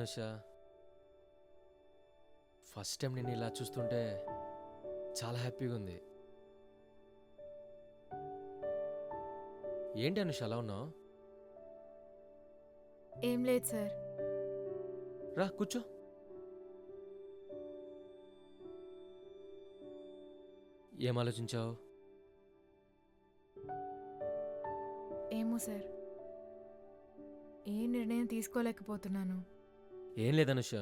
Anusha, first time నేను ఇలా చూస్తుంటే చాలా హ్యాపీగా ఉంది. ఏంటి అనుష అలా ఉన్నావు? ఏం లేదు సార్. రా కూర్చో. ఏం ఆలోచించావు? ఏమో సార్, ఏ నిర్ణయం తీసుకోలేకపోతున్నాను. ఏం లేదు అనుష,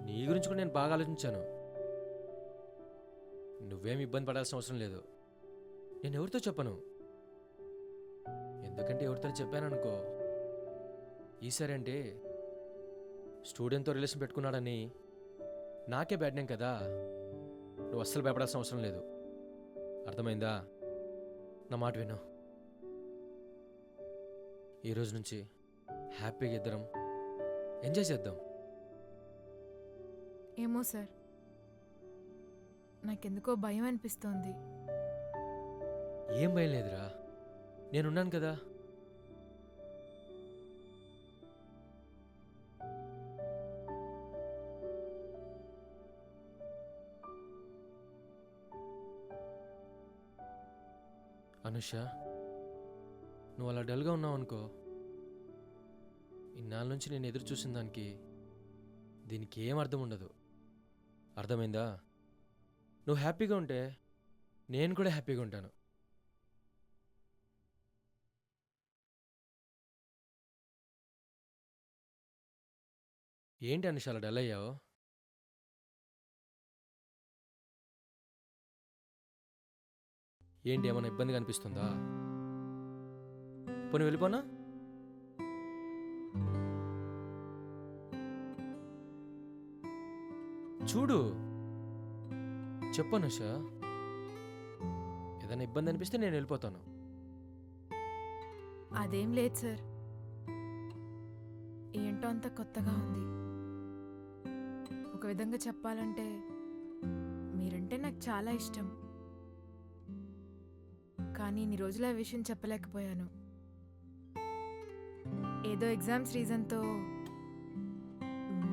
నీ గురించి కూడా నేను బాగా ఆలోచించాను. నువ్వేం ఇబ్బంది పడాల్సిన అవసరం లేదు. నేను ఎవరితో చెప్పను, ఎందుకంటే ఎవరితో చెప్పాననుకో ఈసారి అంటే స్టూడెంట్తో రిలేషన్ పెట్టుకున్నాడని నాకే బ్యాడ్ నేమ్ కదా. నువ్వు అస్సలు భయపడాల్సిన అవసరం లేదు, అర్థమైందా? నా మాట విను. ఈరోజు నుంచి హ్యాపీగా ఇద్దరం ఎంజాయ్ చేద్దాం. ఏమో సార్, నాకెందుకో భయం అనిపిస్తోంది. ఏం భయం లేదురా, నేనున్నాను కదా. అనుష, నువ్వు అలా డల్గా ఉన్నావు అనుకో, ఇన్నాళ్ళ నుంచి నేను ఎదురు చూసిన దానికి దీనికి ఏం అర్థం ఉండదు, అర్థమైందా? నువ్వు హ్యాపీగా ఉంటే నేను కూడా హ్యాపీగా ఉంటాను. ఏంటి అనుష అలా డల్ అయ్యావు? ఏంటి ఏమైనా ఇబ్బందిగా అనిపిస్తుందా? పోనీ వెళ్ళిపోనా? చూడు, చెప్పు అనుష, ఏదైనా ఇబ్బంది అనిపిస్తే నేను వెళ్ళిపోతాను. అదేం లేదు సార్, ఏంటో అంత కొత్తగా ఉంది. ఒక విధంగా చెప్పాలంటే మీరంటే నాకు చాలా ఇష్టం, కానీ ఇన్ని రోజులు ఆ విషయం చెప్పలేకపోయాను. ఏదో ఎగ్జామ్స్ రీజన్తో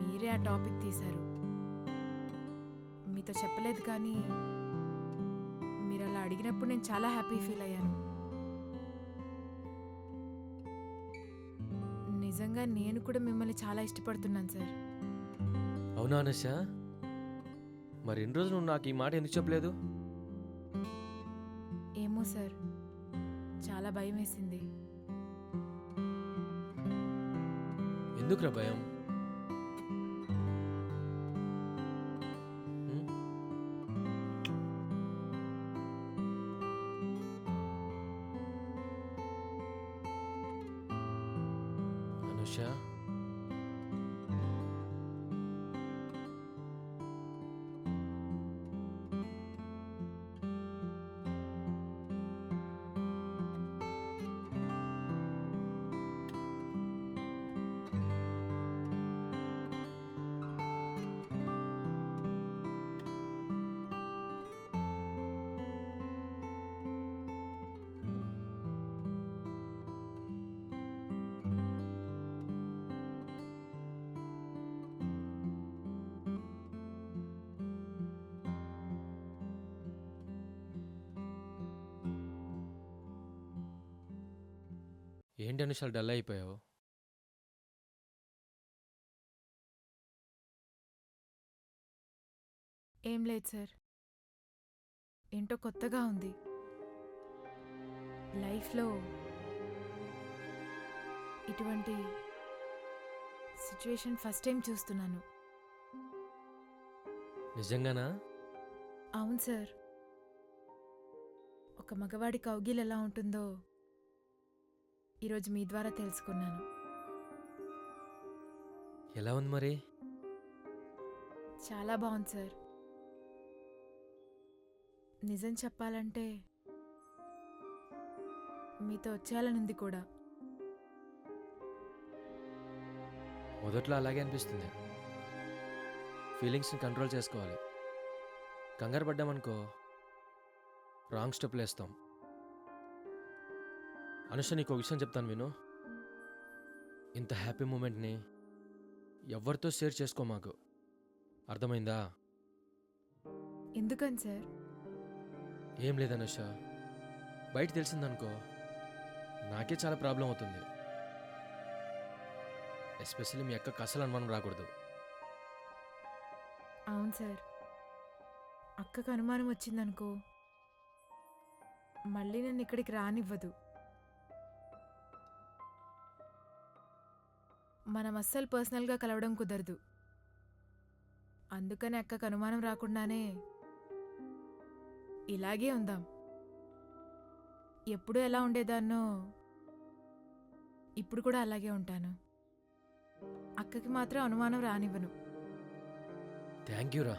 మీరే ఆ టాపిక్ తీశారు. మీతో చెప్పలేదు, కానీ మీరు అలా అడిగినప్పుడు నేను చాలా హ్యాపీ ఫీల్ అయ్యాను. నిజంగా నేను కూడా మిమ్మల్ని చాలా ఇష్టపడుతున్నాను సార్. అవునా అనుష? మరి ఎన్ని రోజులు నువ్వు నాకు ఈ మాట ఎందుకు చెప్పలేదు? ఏమో సార్, చాలా భయం వేసింది. ఎందుకురా భయం? ఉం? అనుష, ఏంటి అనుష డల్ అయిపోయావు? ఏం లేదు సార్, ఏంటో కొత్తగా ఉంది. లైఫ్లో ఇటువంటి సిచ్యువేషన్ ఫస్ట్ టైం చూస్తున్నాను. నిజంగానా? అవును సార్, ఒక మగవాడి కౌగిల్ ఎలా ఉంటుందో ఈరోజు మీ ద్వారా తెలుసుకున్నాను. ఎలా ఉంది మరి? చాలా బాగుంది సార్. నిజం చెప్పాలంటే మీతో వచ్చేయాలనుంది కూడా. మొదట్లో అలాగే అనిపిస్తుంది. ఫీలింగ్స్ని కంట్రోల్ చేసుకోవాలి. కంగారు పడ్డామనుకో రాంగ్ స్టెప్లు వేస్తాం. అనుష, నీకు ఒక విషయం చెప్తాను విను. ఇంత హ్యాపీ మూమెంట్ని ఎవరితో షేర్ చేసుకో మాకు, అర్థమైందా? ఎందుకని సార్? ఏం లేదనుష, బయట తెలిసిందనుకో నాకే చాలా ప్రాబ్లం అవుతుంది. ఎస్పెషల్లీ మీ అక్కకి అసలు అనుమానం రాకూడదు. అవును సార్, అక్కకు అనుమానం వచ్చిందనుకో మళ్ళీ నన్ను ఇక్కడికి రానివ్వదు. మనం అస్సలు పర్సనల్గా కలవడం కుదరదు. అందుకని అక్కకు అనుమానం రాకుండానే ఇలాగే ఉందాం. ఎప్పుడు ఎలా ఉండేదాన్నో ఇప్పుడు కూడా అలాగే ఉంటాను. అక్కకి మాత్రం అనుమానం రానివ్వను. థ్యాంక్ యూ రా.